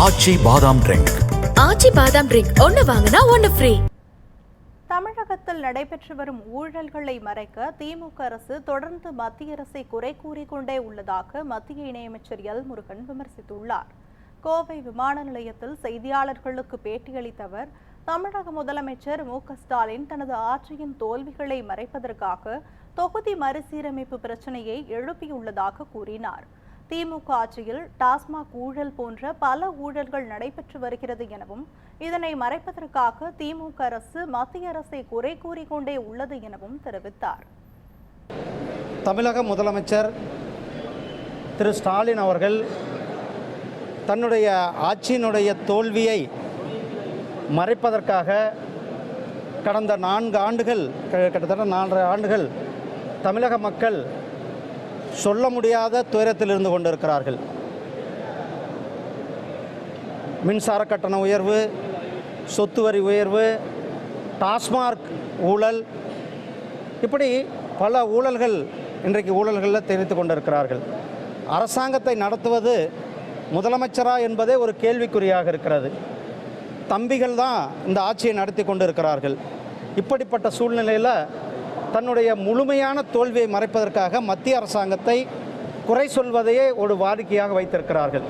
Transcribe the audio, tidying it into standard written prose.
ஆச்சி பாதாம் ட்ரிங்க். ஆச்சி பாதாம் ட்ரிங்க் ஒன்னு வாங்கினா ஒன்னு ஃப்ரீ. தமிழகத்தில் நடைபெற்று வரும் ஊழல்களை மறைக்க திமுக அரசு தொடர்ந்து மத்திய அரசை குறை கூறிக்கொண்டே உள்ளதாக மத்திய இணையமைச்சர் எல் முருகன் விமர்சித்துள்ளார். கோவை விமான நிலையத்தில் செய்தியாளர்களுக்கு பேட்டியளித்த அவர், தமிழக முதலமைச்சர் மு.க.ஸ்டாலின் தனது ஆட்சியின் தோல்விகளை மறைப்பதற்காக தொகுதி மறுசீரமைப்பு பிரச்சனையை எழுப்பியுள்ளதாக கூறினார். திமுக ஆட்சியில் டாஸ்மாக் ஊழல் போன்ற பல ஊழல்கள் நடைபெற்று வருகிறது எனவும், இதனை மறைப்பதற்காக திமுக அரசு மத்திய அரசை குறை கூறிக்கொண்டே உள்ளது எனவும் தெரிவித்தார். தமிழக முதலமைச்சர் திரு ஸ்டாலின் அவர்கள் தன்னுடைய ஆட்சியினுடைய தோல்வியை மறைப்பதற்காக கடந்த 4 ஆண்டுகள், கிட்டத்தட்ட 4 ஆண்டுகள் தமிழக மக்கள் சொல்ல முடியாத துயரத்தில் இருந்து கொண்டிருக்கிறார்கள். மின்சார கட்டண உயர்வு, சொத்து வரி உயர்வு, டாஸ்மாக் ஊழல், இப்படி பல ஊழல்கள் இன்றைக்கு ஊழல்களில் தெரிவித்து கொண்டிருக்கிறார்கள். அரசாங்கத்தை நடத்துவது முதலமைச்சரா என்பதே ஒரு கேள்விக்குறியாக இருக்கிறது. தம்பிகள் தான் இந்த ஆட்சியை நடத்தி கொண்டிருக்கிறார்கள். இப்படிப்பட்ட சூழ்நிலையில் தன்னுடைய முழுமையான தோல்வியை மறைப்பதற்காக மத்திய அரசாங்கத்தை குறை சொல்வதையே ஒரு வாடிக்கையாக வைத்திருக்கிறார்கள்.